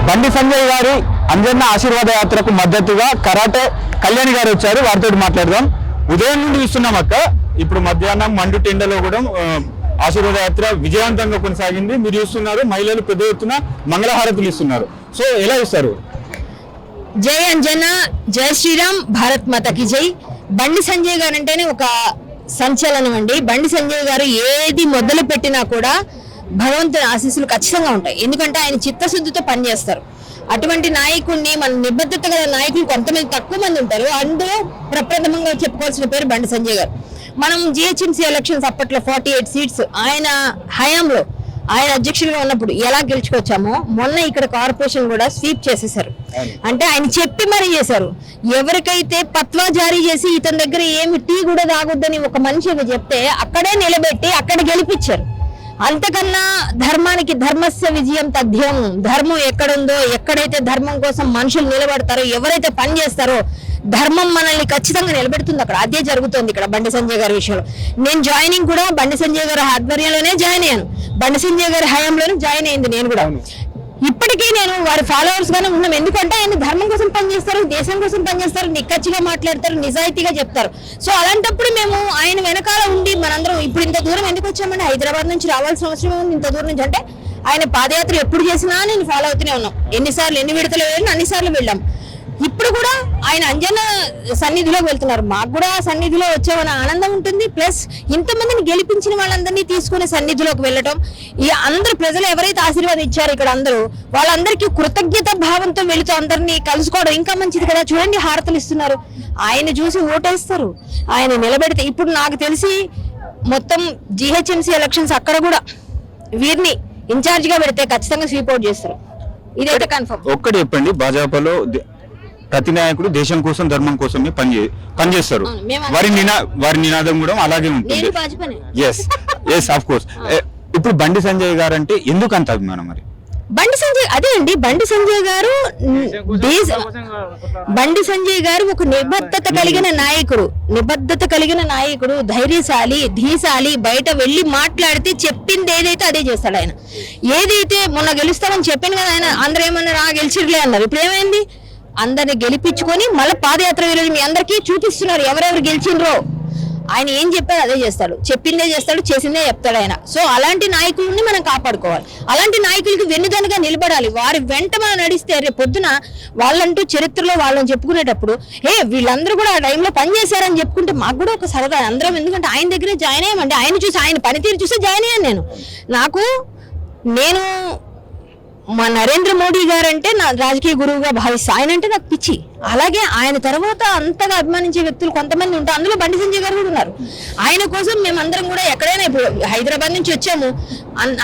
బండి సంజయ్ గారి అంజన్న ఆశీర్వాద యాత్రకు మద్దతుగా కరాటే కళ్యాణి గారు వచ్చారు. వారితో మాట్లాడదాం. ఉదయం నుండి చూస్తున్నాం అక్క, ఇప్పుడు మధ్యాహ్నం మండు టెండలో కూడా ఆశీర్వాద యాత్ర విజయవంతంగా కొనసాగింది. మీరు చూస్తున్నారు, మహిళలు పెద్ద ఎత్తున మంగళహారతులు ఇస్తున్నారు. సో ఎలా ఇస్తారు? జై అంజన, జై శ్రీరామ్, భారత్ మాతకి జై. బండి సంజయ్ గారు అంటేనే ఒక సంచలనం అండి. బండి సంజయ్ గారు ఏది మొదలు పెట్టినా కూడా భగవంతుని ఆశీస్సులు ఖచ్చితంగా ఉంటాయి. ఎందుకంటే ఆయన చిత్తశుద్ధితో పనిచేస్తారు. అటువంటి నాయకుడిని, మన నిబద్ధత గల నాయకులు కొంతమంది తక్కువ మంది ఉంటారు. అందులో ప్రప్రథమంగా చెప్పుకోవాల్సిన పేరు బండి సంజయ్ గారు. మనం జిహెచ్ఎంసీ ఎలక్షన్స్ అప్పట్లో 48 సీట్స్ ఆయన హయాంలో, ఆయన అధ్యక్షులుగా ఉన్నప్పుడు ఎలా గెలుచుకొచ్చామో, మొన్న ఇక్కడ కార్పొరేషన్ కూడా స్వీప్ చేసేసారు. అంటే ఆయన చెప్పి మరీ చేశారు. ఎవరికైతే పత్వా జారీ చేసి ఇతని దగ్గర ఏమి టీ కూడా తాగొద్దని ఒక మనిషిగా చెప్తే అక్కడే నిలబెట్టి అక్కడ గెలిపించారు. అంతకన్నా ధర్మానికి ధర్మస్య విజయం తథ్యం. ధర్మం ఎక్కడుందో, ఎక్కడైతే ధర్మం కోసం మనుషులు నిలబడతారో, ఎవరైతే పని చేస్తారో ధర్మం మనల్ని ఖచ్చితంగా నిలబెడుతుంది. అక్కడ అదే జరుగుతుంది ఇక్కడ బండి సంజయ్ గారి విషయంలో. నేను జాయినింగ్ కూడా బండి సంజయ్ గారి ఆధ్వర్యంలోనే జాయిన్ అయ్యాను. బండి సంజయ్ గారి హయాంలోనే జాయిన్ అయింది నేను కూడా. ఇప్పటికీ నేను వారి ఫాలోవర్స్ గానే ఉన్నాం. ఎందుకంటే ఆయన ధర్మం కోసం పనిచేస్తారు, దేశం కోసం పనిచేస్తారు, నిక్కచ్చిగా మాట్లాడతారు, నిజాయితీగా చెప్తారు. సో అలాంటప్పుడు మేము ఆయన వెనకాల ఉండి మనందరం ఇప్పుడు ఇంత దూరం ఎందుకు వచ్చామంటే, హైదరాబాద్ నుంచి రావాల్సిన అవసరం ఉంది ఇంత దూరం నుంచి. అంటే ఆయన పాదయాత్ర ఎప్పుడు చేసినా నేను ఫాలో అవుతూనే ఉన్నాం. ఎన్నిసార్లు ఎన్ని విడతలు వెళ్ళినా అన్నిసార్లు వెళ్ళాం. ఇప్పుడు కూడా ఆయన అంజన సన్నిధిలోకి వెళ్తున్నారు. మాకు కూడా సన్నిధిలో వచ్చామన్న ఆనందం ఉంటుంది. ప్లస్ ఇంతమందిని గెలిపించిన వాళ్ళందరినీ తీసుకునే సన్నిధిలోకి వెళ్ళటం, ఈ అందరు ప్రజలు ఎవరైతే ఆశీర్వాదం ఇచ్చారు ఇక్కడ అందరూ, వాళ్ళందరికీ కృతజ్ఞత భావంతో వెళుతూ అందరినీ కలుసుకోవడం ఇంకా మంచిది కదా. చూడండి, హారతలు ఇస్తున్నారు. ఆయన చూసి ఓటేస్తారు, ఆయన నిలబెడితే. ఇప్పుడు నాకు తెలిసి మొత్తం జిహెచ్ఎంసీ ఎలక్షన్స్ అక్కడ కూడా వీరిని ఇన్ఛార్జ్ గా పెడితే ఖచ్చితంగా స్వీప్ అవుట్ చేస్తారు. ఇదైతే కన్ఫర్మ్. ఒక్కటి చెప్పండి, భాజపాలో ప్రతి నాయకుడు దేశం కోసం, ధర్మం కోసమే పనిచేస్తారు. వారి నినాదం కూడా అలాగే ఉంటుంది. Of course. ఇప్పుడు బండి సంజయ్ గారు అంటే ఎందుకు అంత అభిమానం? మరి బండి సంజయ్ అదే అండి, బండి సంజయ్ గారు ఒక నిబద్ధత కలిగిన నాయకుడు, ధైర్యశాలి, ధీశాలి. బయట వెళ్ళి మాట్లాడితే చెప్పింది ఏదైతే అదే చేస్తాడు ఆయన. ఏదైతే మొన్న గెలుస్తామని చెప్పాను కదా, ఆయన అందరూ ఏమన్నారు, గెలిచిర్లే అన్నారు. ఇప్పుడు ఏమైంది? అందరిని గెలిపించుకొని మళ్ళీ పాదయాత్ర ఈరోజు మీ అందరికీ చూపిస్తున్నారు ఎవరెవరు గెలిచిండ్రో. ఆయన ఏం చెప్పాడు అదే చేస్తాడు, చెప్పిందే చేస్తాడు, చేసిందే చెప్తాడు ఆయన. సో అలాంటి నాయకుల్ని మనం కాపాడుకోవాలి. అలాంటి నాయకులకి వెన్నుదన్నుగా నిలబడాలి. వారి వెంట మనం నడిస్తే రేపు పొద్దున వాళ్ళంటూ చరిత్రలో వాళ్ళని చెప్పుకునేటప్పుడు వీళ్ళందరూ కూడా ఆ టైంలో పనిచేశారని చెప్పుకుంటే మాకు కూడా ఒక సరదా అందరం. ఎందుకంటే ఆయన దగ్గరే జాయిన్ అయ్యామండి. ఆయన చూసి, ఆయన పనితీరు చూసి జాయిన్ అయ్యాను నేను. మా నరేంద్ర మోడీ గారు అంటే నా రాజకీయ గురువుగా భావిస్తా. ఆయన అంటే నాకు పిచ్చి. అలాగే ఆయన తర్వాత అంతగా అభిమానించే వ్యక్తులు కొంతమంది ఉంటారు. అందులో బండి సంజయ్ గారు కూడా ఉన్నారు. ఆయన కోసం మేమందరం కూడా ఎక్కడైనా, ఇప్పుడు హైదరాబాద్ నుంచి వచ్చాము,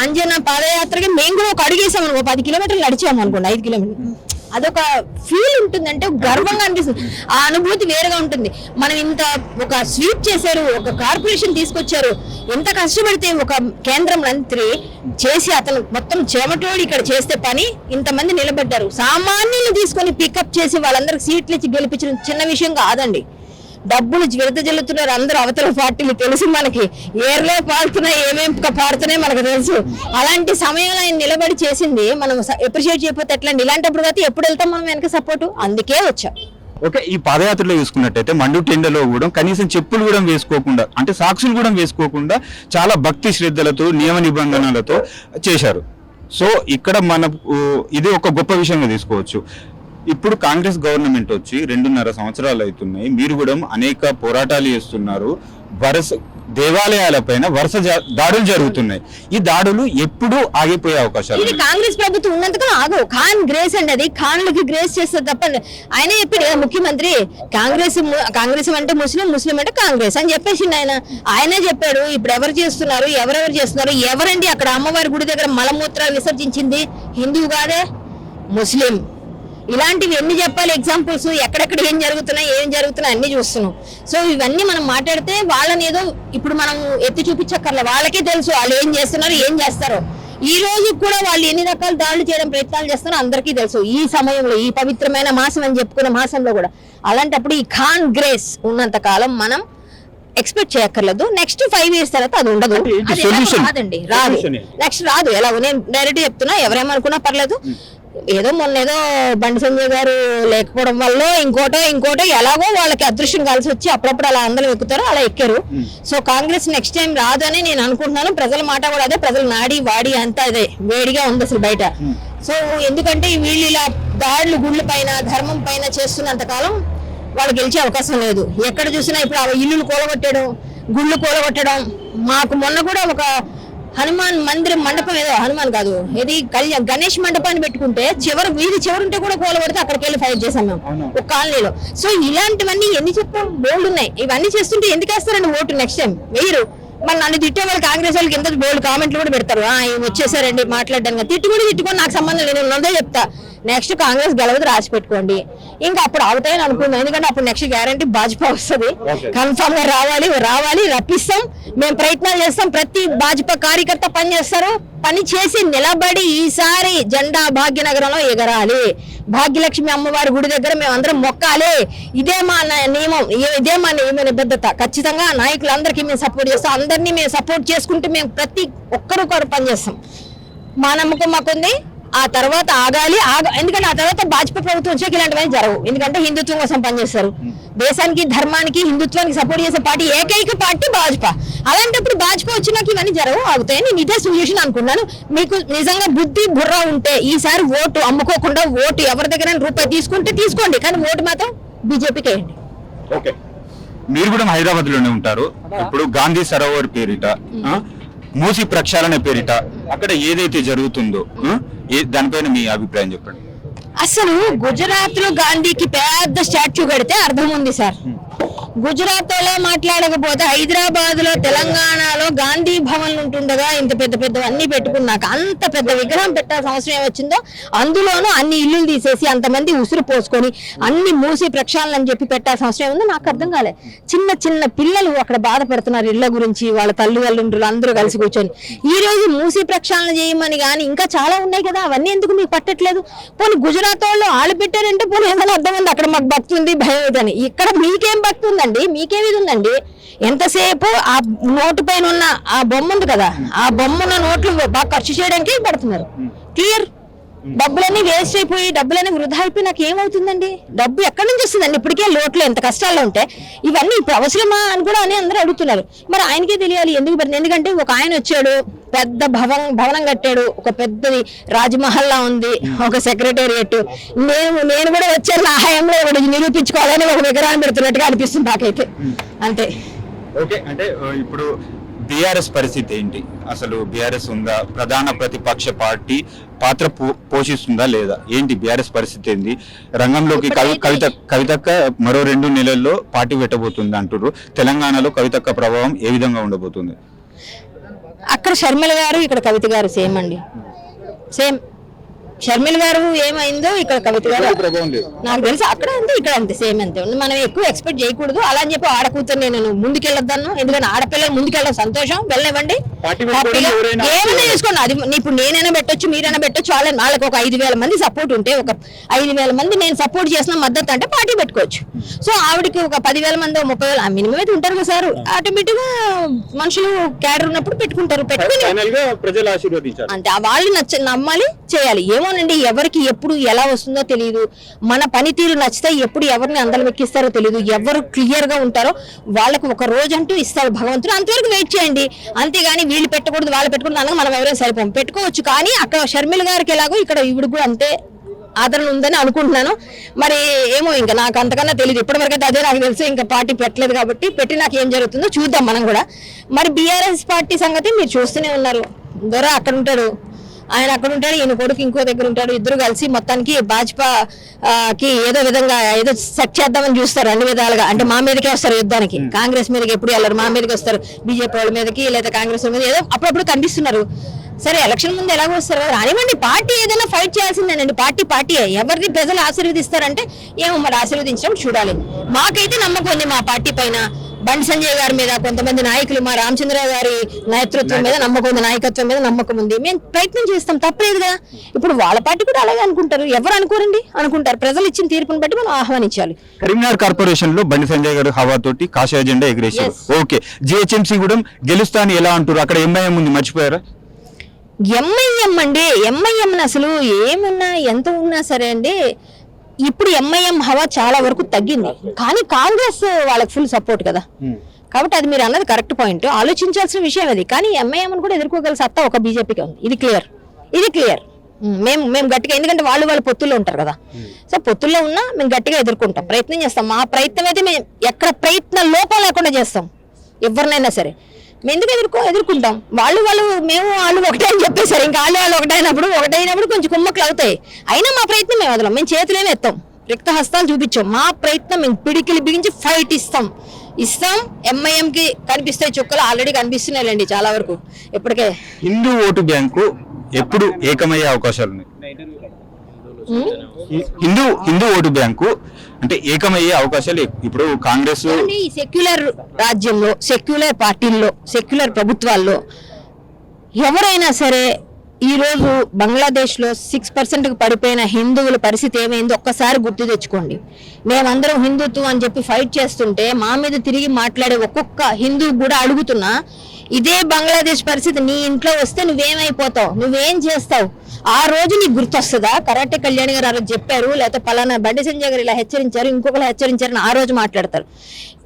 అంజన పాదయాత్రకి మేము కూడా ఒక అడుగేసాము, ఒక 10 కిలోమీటర్లు నడిచాము అనుకోండి, 5 కిలోమీటర్లు. అదొక ఫీల్ ఉంటుంది, అంటే గర్వంగా అనిపిస్తుంది. ఆ అనుభూతి వేరుగా ఉంటుంది. మనం ఇంత ఒక స్వీప్ చేశారు, ఒక కార్పొరేషన్ తీసుకొచ్చారు, ఎంత కష్టపడితే ఒక కేంద్ర మంత్రి చేసి అతను మొత్తం చెమటోడి ఇక్కడ చేస్తే పని ఇంతమంది నిలబడ్డారు. సామాన్యులు తీసుకొని పికప్ చేసి వాళ్ళందరికి సీట్లు ఇచ్చి గెలిపించడం చిన్న విషయం కాదండి. డబ్బులు విడత జల్లుతున్నారు అందరూ, అవతల పార్టీలు తెలుసు మనకి, ఏర్లో పాడుతున్నాయి, ఏమేమి పాడుతున్నాయి మనకు తెలుసు. అలాంటి సమయంలో ఆయన నిలబడి చేసింది మనం అప్రిషియేట్ చేయకపోతే ఎట్లా? ఇలాంటప్పుడు అయితే ఎప్పుడు వెళ్తాం మనం వెనక సపోర్టు? అందుకే వచ్చాం. ఓకే, ఈ పాదయాత్రలో చూసుకున్నట్టయితే మండు టెండలో కూడా కనీసం చెప్పులు కూడా వేసుకోకుండా, అంటే సాక్షులు కూడా వేసుకోకుండా చాలా భక్తి శ్రద్ధలతో, నియమ నిబంధనలతో చేశారు. సో ఇక్కడ ఇది ఒక గొప్ప విషయంగా తీసుకోవచ్చు. ఇప్పుడు కాంగ్రెస్ గవర్నమెంట్ వచ్చి 2.5 సంవత్సరాలు అవుతున్నాయి. మీరు కూడా అనేక పోరాటాలు చేస్తున్నారు. దేవాలయాలపైన వరుస దాడులు జరుగుతున్నాయి. ఈ దాడులు ఎప్పుడు ఆగిపోయే అవకాశాలు? ఇది కాంగ్రెస్ ప్రభుత్వం ఉన్నంతగా ఆగవు. ఖాన్ గ్రేస్ అండి, అది ఖాన్లకి గ్రేస్ చేస్తారు తప్పండి. ఆయన చెప్పాడు ముఖ్యమంత్రి, కాంగ్రెస్ అంటే ముస్లిం, ముస్లిం అంటే కాంగ్రెస్ అని చెప్పేసిండు ఆయన. ఆయనే చెప్పాడు ఇప్పుడు ఎవరు చేస్తున్నారు, ఎవరండి అక్కడ అమ్మవారి గుడి దగ్గర మలమూత్రాలు విసర్జించింది? హిందువు కాదే, ముస్లిం. ఇలాంటివి ఎన్ని చెప్పాలి ఎగ్జాంపుల్స్? ఎక్కడెక్కడ ఏం జరుగుతున్నాయి అన్ని చూస్తున్నాం. సో ఇవన్నీ మనం మాట్లాడితే వాళ్ళని ఏదో ఇప్పుడు మనం ఎత్తి చూపించక్కర్లే, వాళ్ళకే తెలుసు వాళ్ళు ఏం చేస్తున్నారు, ఏం చేస్తారో. ఈ రోజు కూడా వాళ్ళు ఎన్ని రకాల దాడులు చేయడం ప్రయత్నాలు చేస్తున్నారో అందరికీ తెలుసు. ఈ సమయంలో, ఈ పవిత్రమైన మాసం అని చెప్పుకునే మాసంలో కూడా. అలాంటప్పుడు ఈ ఖాన్ గ్రేస్ ఉన్నంత కాలం మనం ఎక్స్పెక్ట్ చేయక్కర్లేదు. నెక్స్ట్ 5 years తర్వాత అది ఉండదు, రాదండి, రాదు. నెక్స్ట్ రాదు. ఎలా నేను డైరెక్ట్ చెప్తున్నా, ఎవరేమనుకున్నా పర్లేదు. ఏదో మొన్న ఏదో బండి సంజయ్ గారు లేకపోవడం వల్ల ఇంకోటో ఎలాగో వాళ్ళకి అదృష్టం కలిసి వచ్చి అప్పుడప్పుడు అలా అందరూ ఎక్కుతారో అలా ఎక్కారు. సో కాంగ్రెస్ నెక్స్ట్ టైం రాదు అని నేను అనుకుంటున్నాను. ప్రజల మాట కూడా అదే, ప్రజల నాడి వాడి అంతా అదే వేడిగా ఉంది అసలు బయట. సో ఎందుకంటే వీళ్ళు ఇలా దాడులు గుళ్ళ పైన ధర్మం పైన చేస్తున్నంత కాలం వాళ్ళు గెలిచే అవకాశం లేదు. ఎక్కడ చూసినా ఇప్పుడు ఆ ఇల్లులు కూలగొట్టడం, గుళ్ళు కూలగొట్టడం. మాకు మొన్న కూడా ఒక హనుమాన్ మందిరం మండపం, ఏదో హనుమాన్ కాదు ఇది గణేష్ మండపాన్ని పెట్టుకుంటే వీధి చివరుంటే కూడా కూలగొడితే అక్కడికి వెళ్ళి ఫైట్ చేసాం మేము ఒక కాలనీలో. సో ఇలాంటివన్నీ ఎన్ని చెప్పాం బోల్డ్ ఉన్నాయి. ఇవన్నీ చేస్తుంటే ఎందుకు వేస్తారండి ఓటు? Next time వెయ్యరు. మరి నన్ను తిట్టే వాళ్ళు కాంగ్రెస్ వాళ్ళకి ఎంత బోల్డ్ కామెంట్లు కూడా పెడతారు, వచ్చేసారండి మాట్లాడడానికి. తిట్టుకొని నాకు సంబంధం లేదు, నేను ఉన్నదే చెప్తా. నెక్స్ట్ కాంగ్రెస్ గెలవదు రాసి పెట్టుకోండి. ఇంకా అప్పుడు అవుతాయని అనుకున్నాం. ఎందుకంటే అప్పుడు నెక్స్ట్ గ్యారంటీ భాజపా వస్తుంది. కన్ఫామ్ గా రావాలి రప్పిస్తాం. మేము ప్రయత్నాలు చేస్తాం. ప్రతి భాజపా కార్యకర్త పని చేస్తారు. పని చేసి నిలబడి ఈసారి జెండా భాగ్యనగరంలో ఎగరాలి. భాగ్యలక్ష్మి అమ్మవారి గుడి దగ్గర మేము అందరం మొక్కాలి. ఇదే మా నియమం, ఇదే మా నియమ నిబద్ధత. ఖచ్చితంగా నాయకులందరికీ మేము సపోర్ట్ చేస్తాం. అందరినీ మేము సపోర్ట్ చేసుకుంటూ మేము ప్రతి ఒక్కరు పని చేస్తాం. మా నమ్మకం మాకుంది. ఆ తర్వాత ఆగాలి. ఎందుకంటే ఆ తర్వాత భాజపా ప్రభుత్వం వచ్చాక ఇలాంటివన్నీ జరగవు. ఎందుకంటే హిందుత్వం కోసం పనిచేస్తారు. దేశానికి, ధర్మానికి, హిందుత్వానికి సపోర్ట్ చేసే పార్టీ ఏకైక పార్టీ భాజపా. అలాంటప్పుడు భాజపా వచ్చినాక ఇవన్నీ జరగవు, ఆగుతాయి. నేను ఇదే సొల్యూషన్ అనుకున్నాను. మీకు నిజంగా బుద్ధి బుర్ర ఉంటే ఈసారి ఓటు అమ్ముకోకుండా ఓటు ఎవరి దగ్గర రూపాయి తీసుకుంటే తీసుకోండి, కానీ ఓటు మాత్రం బీజేపీకి వేయండి. ఓకే, మీరు కూడా హైదరాబాద్ లోనే ఉంటారు. ఇప్పుడు గాంధీ సరోవర్ పేరిట, మూసి ప్రక్షాళన పేరిట అక్కడ ఏదైతే జరుగుతుందో దానిపైన మీ అభిప్రాయం చెప్పండి. అసలు గుజరాత్ లో గాంధీకి పెద్ద స్టాచ్యూ కడితే అర్థం ఉంది సార్. గుజరాత్ లో మాట్లాడకపోతే హైదరాబాద్ లో, తెలంగాణలో గాంధీ భవన్ ఉంటుండగా ఇంత పెద్ద అన్ని పెట్టుకున్నాక అంత పెద్ద విగ్రహం పెట్టాల్సిన అవసరం ఏమొచ్చిందో, అందులోనూ అన్ని ఇల్లులు తీసేసి అంతమంది ఉసురు పోసుకొని అన్ని మూసి ప్రక్షాళన అని చెప్పి పెట్టాల్సిన అవసరం ఏముందో నాకు అర్థం కాలే. చిన్న పిల్లలు అక్కడ బాధపడుతున్నారు ఇళ్ల గురించి, వాళ్ళ తల్లిదండ్రులు అందరూ కలిసి కూర్చొని. ఈ రోజు మూసి ప్రక్షాళన చేయమని కానీ ఇంకా చాలా ఉన్నాయి కదా, అవన్నీ ఎందుకు మీకు పట్టట్లేదు? పోనీ గుజరాత్ వాళ్ళు పెట్టారంటే పోనీ ఏమైనా అర్థం ఉంది, అక్కడ మాకు భక్తి ఉంది, భయం ఉందని. ఇక్కడ మీకేం భక్తి ఉందండి? మీకేమిది ఉందండి? ఎంతసేపు ఆ నోటు పైన ఉన్న ఆ బొమ్మ ఉంది కదా, ఆ బొమ్మన్న నోట్లు బాగా ఖర్చు చేయడానికి పడుతున్నారు. క్లియర్. డబ్బులన్నీ వేస్ట్ అయిపోయి, డబ్బులన్నీ వృధా అయిపోయి నాకు ఏమవుతుందండి? డబ్బు ఎక్కడి నుంచి వస్తుందండి? ఇప్పటికే లోట్లు ఎంత కష్టాల్లో ఉంటే ఇవన్నీ ఇప్పుడు అవసరమా అని కూడా అని అందరూ అడుగుతున్నారు. మరి ఆయనకే తెలియాలి ఎందుకు పెడుతుంది. ఎందుకంటే ఒక ఆయన వచ్చాడు, పెద్ద భవనం కట్టాడు, ఒక పెద్దది రాజ్మహల్లా ఉంది, ఒక సెక్రటేరియట్. నేను కూడా వచ్చాను, నా హయాంలో ఒకటి నిరూపించుకోవాలని ఒక విగ్రహాన్ని పెడుతున్నట్టుగా అనిపిస్తుంది నాకైతే. అంతే. ఓకే, అంటే ఇప్పుడు బీఆర్ఎస్ పరిస్థితి ఏంటి? అసలు బీఆర్ఎస్ ఉందా? ప్రధాన ప్రతిపక్ష పార్టీ పాత్ర పోషిస్తుందా లేదా? ఏంటి బీఆర్ఎస్ పరిస్థితి ఏంది? రంగంలోకి కవితక్క మరో 2 నెలల్లో పార్టీ పెట్టబోతుంది అంటారు. తెలంగాణలో కవితక్క ప్రభావం ఏ విధంగా ఉండబోతుంది? అక్కడ షర్మిల గారు, ఇక్కడ కవిత గారు సేమ్ అండి, సేమ్. షర్మిల గారు ఏమైందో ఇక్కడ కవిత గారు నాకు తెలుసు. అక్కడ అంతే, ఇక్కడ అంతే, సేమ్ అంతే. మనం ఎక్కువ ఎక్స్పెక్ట్ చేయకూడదు. అలా అని చెప్పి ఆడకూతురు నేను ముందుకెళ్ళొద్దాను. ఎందుకంటే ఆడపిల్లలు ముందుకెళ్ళడం సంతోషం, వెళ్ళనివ్వండి, ఏమైనా చేసుకోండి. అది ఇప్పుడు నేనైనా పెట్టొచ్చు, మీరైనా పెట్టొచ్చు. వాళ్ళకి ఒక 5,000 మంది సపోర్ట్ ఉంటే, ఒక 5,000 మంది నేను సపోర్ట్ చేసిన మద్దతు అంటే పార్టీ పెట్టుకోవచ్చు. సో ఆవిడకి ఒక 10,000 మంది, 30,000 మినిమం అయితే ఉంటారు కదా సార్. ఆటోమేటిక్ గా మనుషులు క్యాడర్ ఉన్నప్పుడు పెట్టుకుంటారు. పెట్టుకుని అంటే వాళ్ళు నమ్మాలి, చేయాలి. ఏమోనండి, ఎవరికి ఎప్పుడు ఎలా వస్తుందో తెలియదు. మన పనితీరు నచ్చితే ఎప్పుడు ఎవరిని అందరం ఎక్కిస్తారో తెలియదు. ఎవరు క్లియర్ గా ఉంటారో వాళ్ళకు ఒక రోజు అంటూ ఇస్తారు భగవంతుడు. అంతవరకు వెయిట్ చేయండి. అంతేగాని వీళ్ళు పెట్టకూడదు, వాళ్ళు పెట్టకూడదు అనగా మనం ఎవరైనా సరిపోం. పెట్టుకోవచ్చు, కానీ అక్కడ షర్మిల గారికి ఎలాగో ఇక్కడ ఈవిడ కూడా అంతే ఆదరణ ఉందని అనుకుంటున్నాను. మరి ఏమో ఇంకా నాకు అంతకన్నా తెలియదు. ఇప్పటివరకు అయితే అదే నాకు తెలుసు. ఇంకా పార్టీ పెట్టలేదు కాబట్టి పెట్టి నాకు ఏం జరుగుతుందో చూద్దాం మనం కూడా. మరి బీఆర్ఎస్ పార్టీ సంగతి మీరు చూస్తూనే ఉన్నారు. దొర అక్కడ ఉంటాడు, ఆయన అక్కడ ఉంటాడు, ఈయన కొడుకు ఇంకో దగ్గర ఉంటాడు. ఇద్దరు కలిసి మొత్తానికి భాజపాకి ఏదో విధంగా ఏదో సెట్ చేద్దామని చూస్తారు అన్ని విధాలుగా. అంటే మా మీదకే వస్తారు యుద్ధానికి, కాంగ్రెస్ మీదకి ఎప్పుడు వెళ్ళరు, మా మీదకి వస్తారు. బీజేపీ వాళ్ళ మీదకి లేదా కాంగ్రెస్ వాళ్ళ మీద ఏదో అప్పుడప్పుడు కనిపిస్తున్నారు. సరే, ఎలక్షన్ ముందు ఎలాగో వస్తారు కదా, రానివ్వండి. పార్టీ ఏదైనా ఫైట్ చేయాల్సిందేనండి. పార్టీ ఎవరిని ప్రజలు ఆశీర్వదిస్తారంటే ఏమో మరి ఆశీర్వదించడం చూడాలి. మాకైతే నమ్మకం ఉంది మా పార్టీ పైన, బండి సంజయ్ గారి మీద, కొంతమంది నాయకులు, మా రామచంద్రరావు గారి నేతృత్వం మీద నమ్మకం ఉంది, నాయకత్వం మీద నమ్మకం ఉంది. మేము ప్రయత్నం చేస్తాం, తప్పలేదుగా. ఇప్పుడు వాళ్ళ పార్టీ కూడా అలాగే అనుకుంటారు. ఎవరు అనుకోరండి, అనుకుంటారు. ప్రజలు ఇచ్చిన తీర్పుని బట్టి మనం ఆహ్వానించాలి. కరీంనగర్ కార్పొరేషన్ లో బండి సంజయ్ గారు హవాతోటి కాషాయ జెండా ఎగిరేశారు. ఓకే, జిహెచ్ఎంసీ కూడా గెలుస్తా అని ఎలా అంటారు? అక్కడ ఎంఐఎం ఉంది, మర్చిపోయారా? ఎంఐఎం అండి, ఎంఐఎం అసలు ఏమున్నా ఎంత ఉన్నా సరే అండి, ఇప్పుడు ఎంఐఎం హవా చాలా వరకు తగ్గింది, కానీ కాంగ్రెస్ వాళ్ళకి ఫుల్ సపోర్ట్ కదా. కాబట్టి అది మీరు అన్నది కరెక్ట్ పాయింట్, ఆలోచించాల్సిన విషయం అది. కానీ ఎంఐఎం కూడా ఎదుర్కోగల సత్తా ఒక బీజేపీకి ఉంది, ఇది క్లియర్. మేము గట్టిగా, ఎందుకంటే వాళ్ళు పొత్తుల్లో ఉంటారు కదా. సో పొత్తుల్లో ఉన్నా మేము గట్టిగా ఎదుర్కొంటాం, ప్రయత్నం చేస్తాం. మా ప్రయత్నం అయితే మేము ఎక్కడ ప్రయత్న లోపం లేకుండా చేస్తాం. ఎవరినైనా సరే మేము ఎందుకు ఎదుర్కొంటాం. వాళ్ళు వాళ్ళు ఒకటే అని చెప్పేశారు, ఇంకా వాళ్ళు ఒకటైనప్పుడు కొంచెం కుమ్మక్కలు అవుతాయి. అయినా మా ప్రయత్నం మేము వదలం, మేము చేతులేమి ఎత్తాం, రిక్త హస్తాలు చూపించాం. మా ప్రయత్నం మేము పిడికిలి బిగించి ఫైట్ ఇస్తాం. ఎంఐఎం కి కనిపిస్తాయి చుక్కలు, ఆల్రెడీ కనిపిస్తున్నాయండి చాలా వరకు. ఇప్పటికే హిందూ ఓటు బ్యాంకు ఎప్పుడు ఏకమయ్యే అవకాశాలు ఉన్నాయి? హిందూ ఓటు బ్యాంకు అంటే ఏకమయ్యే అవకాశాలు ఇప్పుడు కాంగ్రెస్ ఈ సెక్యులర్ రాజ్యంలో, సెక్యులర్ పార్టీల్లో, సెక్యులర్ ప్రభుత్వాల్లో ఎవరైనా సరే ఈ రోజు బంగ్లాదేశ్ లో 6% పడిపోయిన హిందువుల పరిస్థితి ఏమైందో ఒక్కసారి గుర్తు తెచ్చుకోండి. మేమందరం హిందుత్వం అని చెప్పి ఫైట్ చేస్తుంటే మా మీద తిరిగి మాట్లాడే ఒక్కొక్క హిందువు కూడా అడుగుతున్నా, ఇదే బంగ్లాదేశ్ పరిస్థితి నీ ఇంట్లో వస్తే నువ్వేమైపోతావు, నువ్వేం చేస్తావు? ఆ రోజు నీకు గుర్తొస్తుందా? కరాటే కళ్యాణ్ గారు ఆ రోజు చెప్పారు, లేకపోతే పలానా బండి సంజయ్ గారు ఇలా హెచ్చరించారు, ఇంకొకరు హెచ్చరించారని ఆ రోజు మాట్లాడతారు.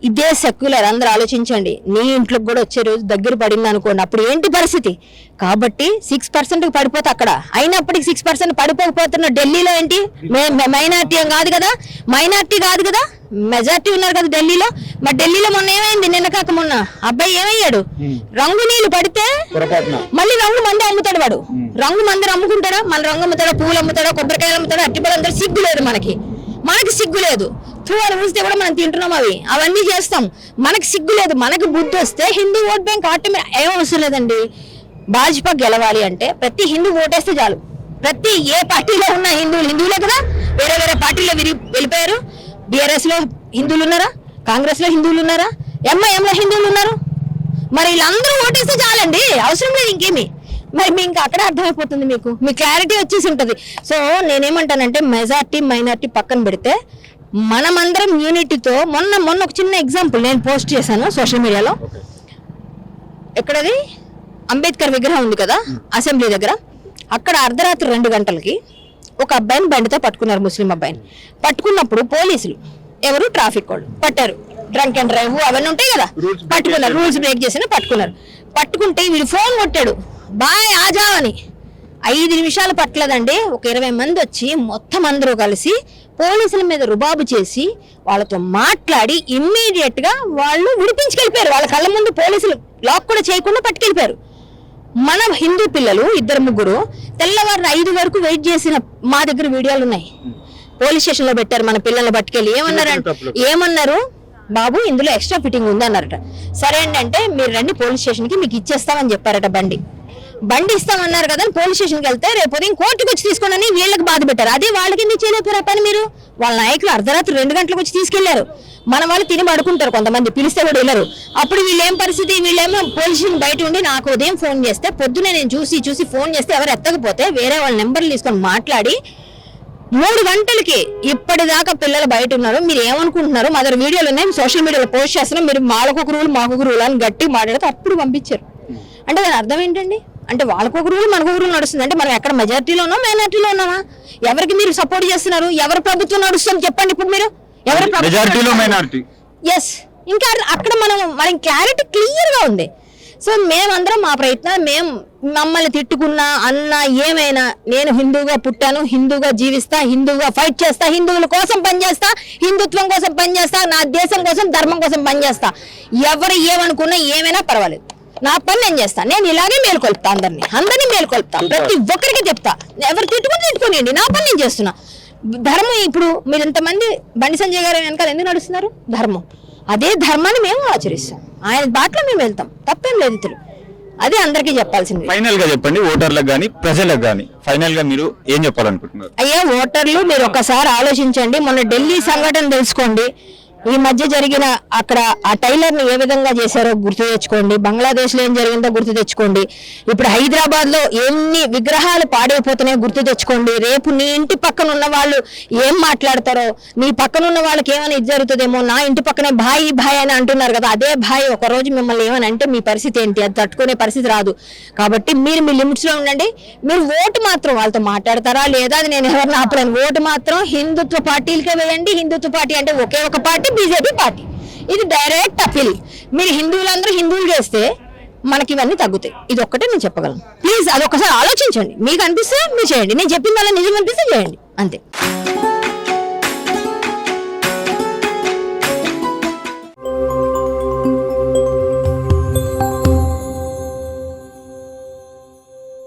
ఇదే సెక్యులర్, అందరూ ఆలోచించండి. నీ ఇంట్లోకి కూడా వచ్చే రోజు దగ్గర పడింది అనుకోండి, అప్పుడు ఏంటి పరిస్థితి? కాబట్టి 6% పడిపోతే అక్కడ, అయినప్పటికీ 6% పడిపోకపోతున్న ఢిల్లీలో ఏంటి? మైనార్టీ కాదు కదా, మెజార్టీ ఉన్నారు కదా ఢిల్లీలో. మరి ఢిల్లీలో మొన్న ఏమైంది? నిన్న కాక మొన్న అబ్బాయి ఏమయ్యాడు? రంగు నీళ్లు పడితే మళ్ళీ రంగు మంది అమ్ముతాడు వాడు. రంగు మంది అమ్ముకుంటాడా? మళ్ళీ రంగు అమ్ముతాడా, పూలు అమ్ముతాడా, కొబ్బరికాయలు అమ్ముతాడా, అట్టిపళ్ళు అమ్ముతాడా? సిగ్గు లేదు మనకి సిగ్గు లేదు. అని ఊస్తే కూడా మనం తింటున్నాం, అవన్నీ చేస్తాం. మనకి సిగ్గు లేదు. మనకి బుద్ధి వస్తే హిందూ ఓట్ బ్యాంక్ ఆటోమేటిక్ ఏం అవసరం లేదండి. భాజపా గెలవాలి అంటే ప్రతి హిందూ ఓటేస్తే చాలు. ప్రతి ఏ పార్టీలో ఉన్న హిందువులే కదా, వేరే పార్టీలో వెళ్ళిపోయారు. బీఆర్ఎస్ లో హిందువులు ఉన్నారా? కాంగ్రెస్ లో హిందువులు ఉన్నారా? ఎంఐఎం లో హిందువులు ఉన్నారు. మరి వీళ్ళందరూ ఓటేస్తే చాలండి, అవసరం లేదు ఇంకేమి. మరి మీకు అక్కడే అర్థమైపోతుంది, మీ క్లారిటీ వచ్చేసి ఉంటుంది. సో నేనేమంటానంటే మెజార్టీ మైనార్టీ పక్కన పెడితే మనమందరం యూనిటీతో, మొన్న ఒక చిన్న ఎగ్జాంపుల్ నేను పోస్ట్ చేశాను సోషల్ మీడియాలో. ఎక్కడది అంబేద్కర్ విగ్రహం ఉంది కదా అసెంబ్లీ దగ్గర, అక్కడ అర్ధరాత్రి 2 గంటలకి ఒక అబ్బాయిని బండితో పట్టుకున్నారు, ముస్లిం అబ్బాయిని. పట్టుకున్నప్పుడు పోలీసులు ఎవరు ట్రాఫిక్ వాళ్ళు పట్టారు, డ్రంక్ అండ్ డ్రైవ్ అవన్నీ ఉంటాయి కదా, పట్టుకున్నారు, రూల్స్ బ్రేక్ చేసిన పట్టుకున్నారు. పట్టుకుంటే వీడు ఫోన్ కొట్టాడు, బాయ్ ఆజావని. 5 నిమిషాలు పట్టలేదండి, ఒక 20 మంది వచ్చి మొత్తం అందరూ కలిసి పోలీసుల మీద రుబాబు చేసి వాళ్ళతో మాట్లాడి ఇమ్మీడియట్ గా వాళ్ళు విడిపించుకెళ్ళిపోయారు. వాళ్ళ కళ్ళ ముందు పోలీసులు లాక్ కూడా చేయకుండా పట్టుకెళ్ళిపోయారు. మన హిందూ పిల్లలు 2-3 తెల్లవారు 5 వరకు వెయిట్ చేసిన మా దగ్గర వీడియోలు ఉన్నాయి. పోలీస్ స్టేషన్ లో పెట్టారు మన పిల్లల్ని పట్టుకెళ్ళి. ఏమన్నారు బాబు ఇందులో ఎక్స్ట్రా ఫిట్టింగ్ ఉంది అన్నారట. సరే అండి అంటే మీరు రండి పోలీస్ స్టేషన్ కి, మీకు ఇచ్చేస్తామని చెప్పారట. బండి ఇస్తామన్నారు కదా అని పోలీస్ స్టేషన్కి వెళ్తే రేపు ఉదయం కోర్టుకు వచ్చి తీసుకోండి వీళ్ళకి బాధ పెట్టారు. అదే వాళ్ళకి ఎందుకు చేయలేపారు ఆ పని? మీరు వాళ్ళ నాయకులు అర్ధరాత్రి 2 గంటలకు వచ్చి తీసుకెళ్లారు. మన వాళ్ళు తిని పడుకుంటారు, కొంతమంది పిలిస్తే కూడా వెళ్ళరు. అప్పుడు వీళ్ళేం పరిస్థితి? వీళ్ళేమో పోలీస్ స్టేషన్ బయట ఉండి నాకు ఉదయం ఫోన్ చేస్తే, పొద్దునే నేను చూసి ఫోన్ చేస్తే ఎవరు ఎత్తకపోతే వేరే వాళ్ళ నెంబర్లు తీసుకొని మాట్లాడి 3 గంటలకి ఇప్పటిదాకా పిల్లలు బయట ఉన్నారు. మీరు ఏమనుకుంటున్నారు? మా దగ్గర వీడియోలు ఉన్నాయి, సోషల్ మీడియాలో పోస్ట్ చేస్తున్నాం, మీరు మాకొక రూల్ మాకొక రూల్ అని గట్టి మాట్లాడితే అప్పుడు పంపించారు. అంటే దాని అర్థం ఏంటండి? అంటే వాళ్ళకొక రూల్ మనకొక రూల్ నడుస్తుంది. అంటే మనం ఎక్కడ మెజారిటీలో ఉన్నాం, మైనారిటీలో ఉన్నామా? ఎవరికి మీరు సపోర్ట్ చేస్తున్నారు? ఎవరి ప్రభుత్వం నడుస్తుంది చెప్పండి ఇప్పుడు మీరు? ఎవరి ప్రభుత్వం? ఎస్, ఇంకా అక్కడ మనం క్లారిటీ క్లియర్ గా ఉంది. సో మేమందరం మా ప్రయత్నం, మమ్మల్ని తిట్టుకున్నా అన్నా ఏమైనా, నేను హిందూగా పుట్టాను, హిందూగా జీవిస్తా, హిందూగా ఫైట్ చేస్తా, హిందువుల కోసం పనిచేస్తా, హిందుత్వం కోసం పనిచేస్తా, నా దేశం కోసం ధర్మం కోసం పనిచేస్తా. ఎవరు ఏమనుకున్నా ఏమైనా పర్వాలేదు, నా పని నేను చేస్తా. నేను ఇలాగే మేలుకొల్పుతా, అందరినీ మేలుకొల్పుతా, ప్రతి ఒక్కరికి చెప్తా. ఎవరు తిట్టుకోనియండి, నా పని నేను చేస్తున్నా. ధర్మం ఇప్పుడు మీరు ఇంతమంది బండి సంజయ్ గారు వెనకాల ఎందుకు నడుస్తున్నారు? ధర్మం. అదే ధర్మాన్ని మేము ఆచరిస్తాం, ఆయన బాటలో మేము వెళ్తాం, తప్పేం లేదు. ఇతరు అదే అందరికీ చెప్పాల్సింది. ఫైనల్ గా చెప్పండి, ఓటర్లకు గానీ ప్రజలకు గానీ ఫైనల్ గా మీరు ఏం చెప్పాలనుకుంటున్నారు? అయ్యా ఓటర్లు, మీరు ఒకసారి ఆలోచించండి. మొన్న ఢిల్లీ సంఘటన తెలుసుకోండి. ఈ మధ్య జరిగిన అక్కడ ఆ టైలర్ ని ఏ విధంగా చేశారో గుర్తు తెచ్చుకోండి, బంగ్లాదేశ్ లో ఏం జరిగిందో గుర్తు తెచ్చుకోండి, ఇప్పుడు హైదరాబాద్ లో ఎన్ని విగ్రహాలు పాడైపోతున్నాయో గుర్తు తెచ్చుకోండి. రేపు నీ ఇంటి పక్కన ఉన్న వాళ్ళు ఏం మాట్లాడతారో, నీ పక్కన ఉన్న వాళ్ళకి ఏమైనా ఇది జరుగుతుందేమో. నా ఇంటి పక్కనే భాయ్ భాయ్ అని అంటున్నారు కదా, అదే భాయ్ ఒక రోజు మిమ్మల్ని ఏమని అంటే మీ పరిస్థితి ఏంటి? అది తట్టుకునే పరిస్థితి రాదు. కాబట్టి మీరు మీ లిమిట్స్ లో ఉండండి. మీరు ఓటు మాత్రం వాళ్ళతో మాట్లాడతారా లేదా అది నేను ఎవరిని ఆపలేను. ఓటు మాత్రం హిందుత్వ పార్టీలకే వేయండి. హిందుత్వ పార్టీ అంటే ఒకే ఒక పార్టీ, బీజేపీ పార్టీ. ఇది డైరెక్ట్ అపీల్. మీరు హిందువులందరూ హిందువులు చేస్తే మనకి ఇవన్నీ తగ్గుతాయి. ఇది ఒక్కటే నేను చెప్పగలను. ప్లీజ్ అది ఒకసారి ఆలోచించండి. మీకు అనిపిస్తే మీరు చేయండి, నేను చెప్పింది అలా నిజం అనిపిస్తే చేయండి, అంతే.